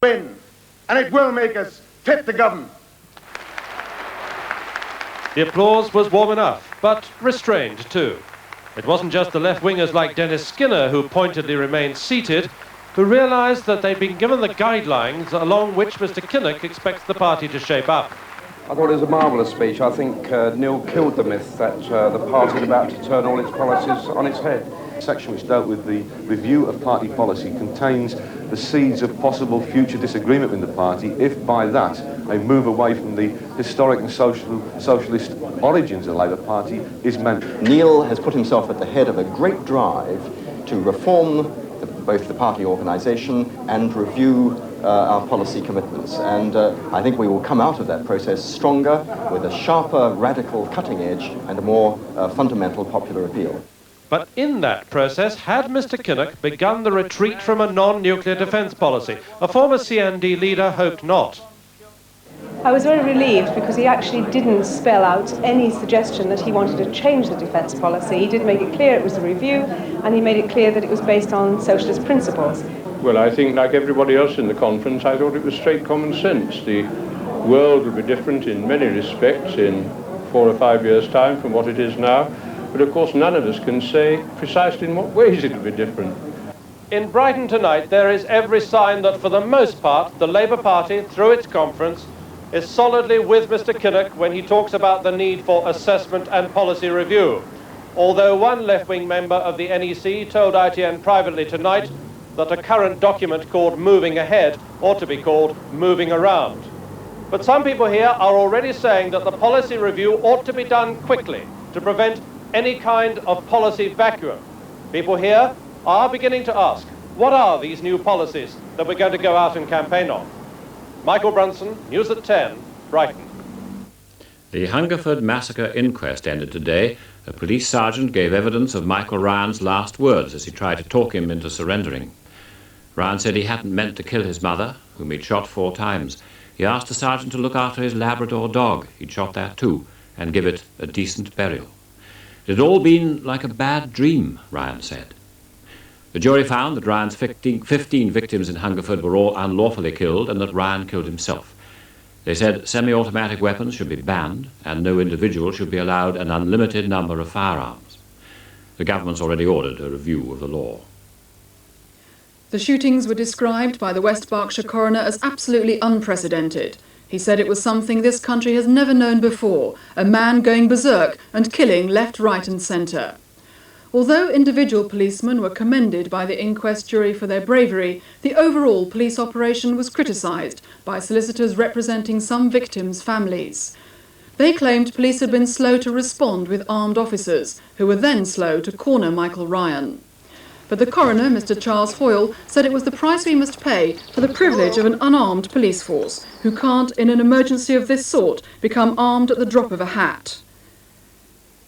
win, and it will make us fit to govern. The applause was warm enough, but restrained too. It wasn't just the left-wingers like Dennis Skinner who pointedly remained seated, who realised that they'd been given the guidelines along which Mr. Kinnock expects the party to shape up. I thought it was a marvellous speech. I think Neil killed the myth that the party is about to turn all its policies on its head. The section which dealt with the review of party policy contains the seeds of possible future disagreement with the party if by that a move away from the historic and socialist origins of the Labour Party is meant. Neil has put himself at the head of a great drive to reform both the party organisation and review our policy commitments. And I think we will come out of that process stronger, with a sharper, radical cutting edge and a more fundamental popular appeal. But in that process, had Mr. Kinnock begun the retreat from a non-nuclear defence policy? A former CND leader hoped not. I was very relieved because he actually didn't spell out any suggestion that he wanted to change the defence policy. He did make it clear it was a review, and he made it clear that it was based on socialist principles. Well, I think, like everybody else in the conference, I thought it was straight common sense. The world would be different in many respects in 4 or 5 years' time from what it is now. But of course none of us can say precisely in what ways it will be different. In Brighton tonight, there is every sign that for the most part, the Labour Party, through its conference, is solidly with Mr. Kinnock when he talks about the need for assessment and policy review. Although one left-wing member of the NEC told ITN privately tonight that a current document called Moving Ahead ought to be called Moving Around. But some people here are already saying that the policy review ought to be done quickly to prevent any kind of policy vacuum. People here are beginning to ask, what are these new policies that we're going to go out and campaign on? Michael Brunson, News at 10, Brighton. The Hungerford Massacre inquest ended today. A police sergeant gave evidence of Michael Ryan's last words as he tried to talk him into surrendering. Ryan said he hadn't meant to kill his mother, whom he'd shot 4 times. He asked the sergeant to look after his Labrador dog, he'd shot that too, and give it a decent burial. It had all been like a bad dream, Ryan said. The jury found that Ryan's 15 victims in Hungerford were all unlawfully killed and that Ryan killed himself. They said semi-automatic weapons should be banned and no individual should be allowed an unlimited number of firearms. The government's already ordered a review of the law. The shootings were described by the West Berkshire coroner as absolutely unprecedented. He said it was something this country has never known before, a man going berserk and killing left, right and centre. Although individual policemen were commended by the inquest jury for their bravery, the overall police operation was criticised by solicitors representing some victims' families. They claimed police had been slow to respond with armed officers, who were then slow to corner Michael Ryan. But the coroner, Mr. Charles Hoyle, said it was the price we must pay for the privilege of an unarmed police force, who can't, in an emergency of this sort, become armed at the drop of a hat.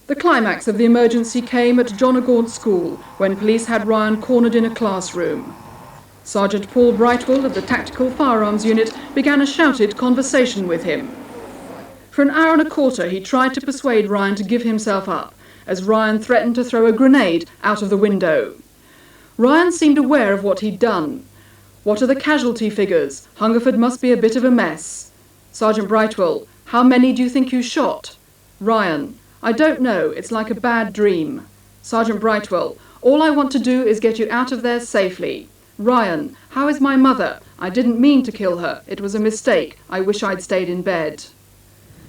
The climax of the emergency came at John O'Gaunt School, when police had Ryan cornered in a classroom. Sergeant Paul Brightwell of the Tactical Firearms Unit began a shouted conversation with him. For an hour and a quarter he tried to persuade Ryan to give himself up, as Ryan threatened to throw a grenade out of the window. Ryan seemed aware of what he'd done. What are the casualty figures? Hungerford must be a bit of a mess. Sergeant Brightwell, how many do you think you shot? Ryan, I don't know, it's like a bad dream. Sergeant Brightwell, all I want to do is get you out of there safely. Ryan, how is my mother? I didn't mean to kill her. It was a mistake. I wish I'd stayed in bed.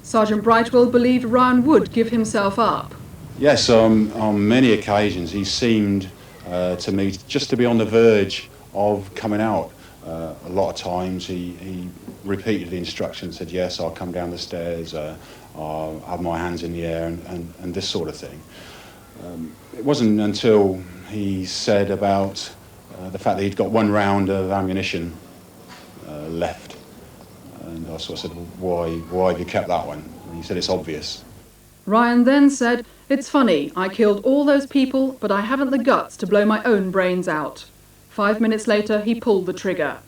Sergeant Brightwell believed Ryan would give himself up. Yes, on many occasions he seemed to me just to be on the verge of coming out. A lot of times he repeated the instructions, said, yes, I'll come down the stairs, I'll have my hands in the air and this sort of thing. It wasn't until he said about the fact that he'd got 1 round of ammunition left. And I sort of said, well, why have you kept that one? And he said, it's obvious. Ryan then said, it's funny, I killed all those people, but I haven't the guts to blow my own brains out. 5 minutes later, he pulled the trigger.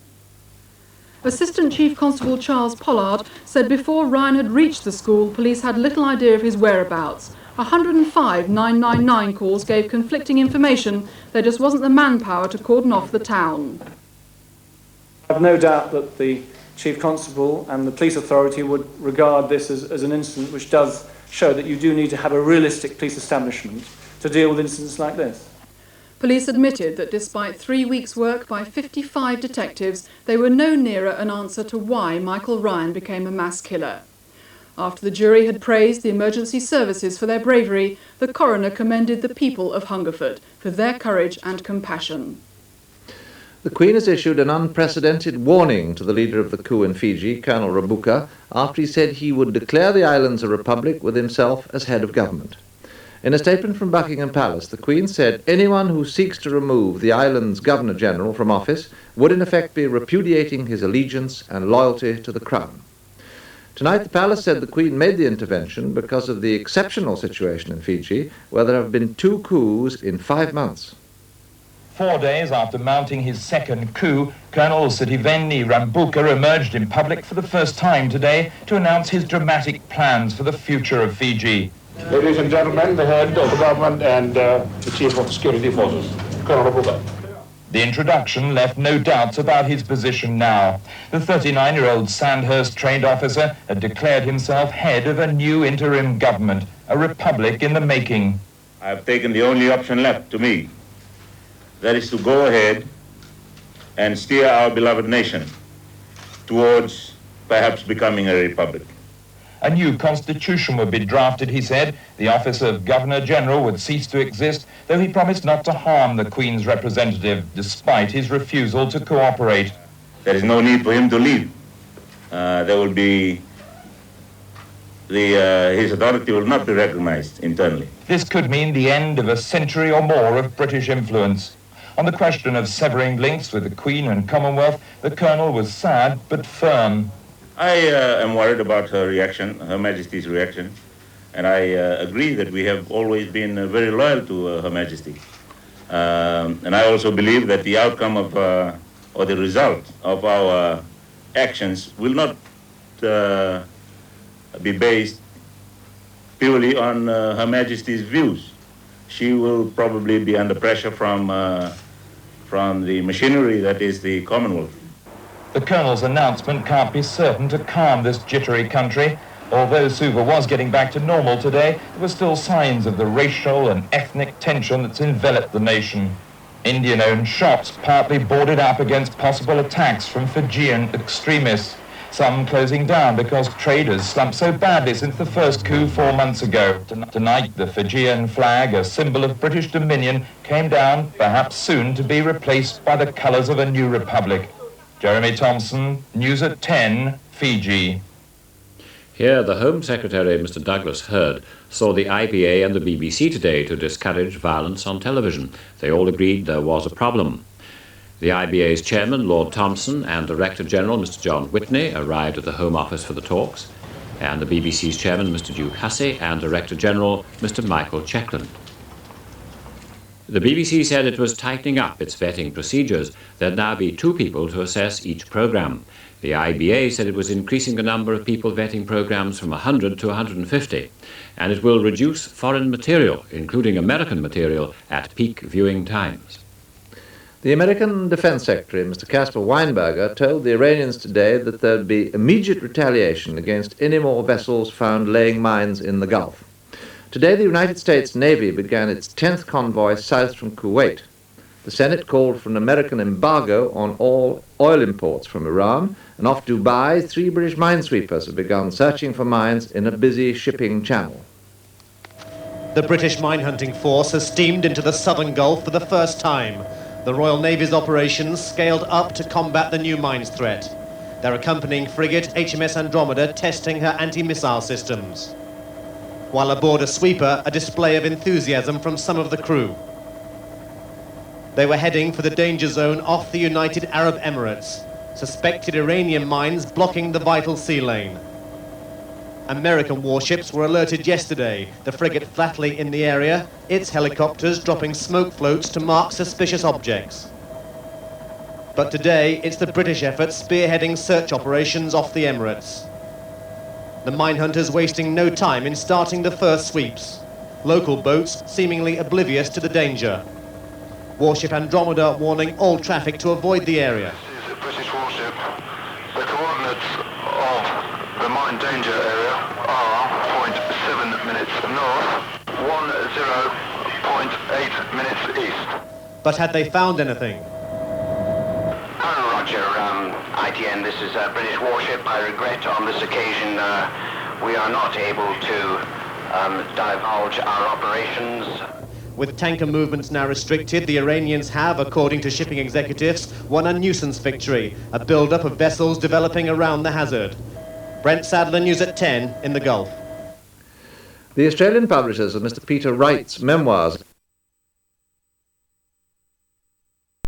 Assistant Chief Constable Charles Pollard said before Ryan had reached the school, police had little idea of his whereabouts. 105 999 calls gave conflicting information. There just wasn't the manpower to cordon off the town. I've no doubt that the Chief Constable and the police authority would regard this as an incident which does show that you do need to have a realistic police establishment to deal with incidents like this. Police admitted that despite 3 weeks' work by 55 detectives, they were no nearer an answer to why Michael Ryan became a mass killer. After the jury had praised the emergency services for their bravery, the coroner commended the people of Hungerford for their courage and compassion. The Queen has issued an unprecedented warning to the leader of the coup in Fiji, Colonel Rabuka, after he said he would declare the islands a republic with himself as head of government. In a statement from Buckingham Palace, the Queen said anyone who seeks to remove the island's Governor-General from office would in effect be repudiating his allegiance and loyalty to the Crown. Tonight, the Palace said the Queen made the intervention because of the exceptional situation in Fiji, where there have been 2 coups in 5 months. 4 days after mounting his second coup, Colonel Sitiveni Rabuka emerged in public for the first time today to announce his dramatic plans for the future of Fiji. Ladies and gentlemen, the head of the government and the chief of the security forces, Colonel Rabuka. The introduction left no doubts about his position now. The 39-year-old Sandhurst-trained officer had declared himself head of a new interim government, a republic in the making. I have taken the only option left to me. That is to go ahead and steer our beloved nation towards perhaps becoming a republic. A new constitution would be drafted, he said. The office of Governor-General would cease to exist, though he promised not to harm the Queen's representative, despite his refusal to cooperate. There is no need for him to leave. There will be his authority will not be recognized internally. This could mean the end of a century or more of British influence. On the question of severing links with the Queen and Commonwealth, the Colonel was sad but firm. I am worried about her reaction, Her Majesty's reaction, and I agree that we have always been very loyal to Her Majesty. And I also believe that the outcome of, or the result of our actions will not be based purely on Her Majesty's views. She will probably be under pressure from the machinery that is the Commonwealth. The Colonel's announcement can't be certain to calm this jittery country. Although Suva was getting back to normal today, there were still signs of the racial and ethnic tension that's enveloped the nation. Indian-owned shops partly boarded up against possible attacks from Fijian extremists, some closing down because traders slumped so badly since the first coup 4 months ago. Tonight, the Fijian flag, a symbol of British dominion, came down, perhaps soon to be replaced by the colours of a new republic. Jeremy Thompson, News at 10, Fiji. Here, the Home Secretary, Mr. Douglas Hurd, saw the IBA and the BBC today to discourage violence on television. They all agreed there was a problem. The IBA's chairman, Lord Thompson, and Director General, Mr. John Whitney, arrived at the Home Office for the talks, and the BBC's chairman, Mr. Duke Hussey, and Director General, Mr. Michael Checkland. The BBC said it was tightening up its vetting procedures. There'd now be 2 people to assess each programme. The IBA said it was increasing the number of people vetting programmes from 100 to 150, and it will reduce foreign material, including American material, at peak viewing times. The American Defense Secretary, Mr. Caspar Weinberger, told the Iranians today that there would be immediate retaliation against any more vessels found laying mines in the Gulf. Today, the United States Navy began its 10th convoy south from Kuwait. The Senate called for an American embargo on all oil imports from Iran, and off Dubai, 3 British minesweepers have begun searching for mines in a busy shipping channel. The British mine-hunting force has steamed into the southern Gulf for the first time. The Royal Navy's operations scaled up to combat the new mines threat. Their accompanying frigate, HMS Andromeda, testing her anti-missile systems. While aboard a sweeper, a display of enthusiasm from some of the crew. They were heading for the danger zone off the United Arab Emirates, suspected Iranian mines blocking the vital sea lane. American warships were alerted yesterday, the frigate flatly in the area, its helicopters dropping smoke floats to mark suspicious objects. But today, it's the British effort spearheading search operations off the Emirates. The minehunters wasting no time in starting the first sweeps. Local boats seemingly oblivious to the danger. Warship Andromeda warning all traffic to avoid the area. This is a British warship danger area are 0.7 minutes north, 10.8 minutes east. But had they found anything? Roger, ITN, this is a British warship. I regret on this occasion we are not able to divulge our operations. With tanker movements now restricted, the Iranians have, according to shipping executives, won a nuisance victory, a build-up of vessels developing around the hazard. Brent Sadler, News at 10 in the Gulf. The Australian publishers of Mr. Peter Wright's memoirs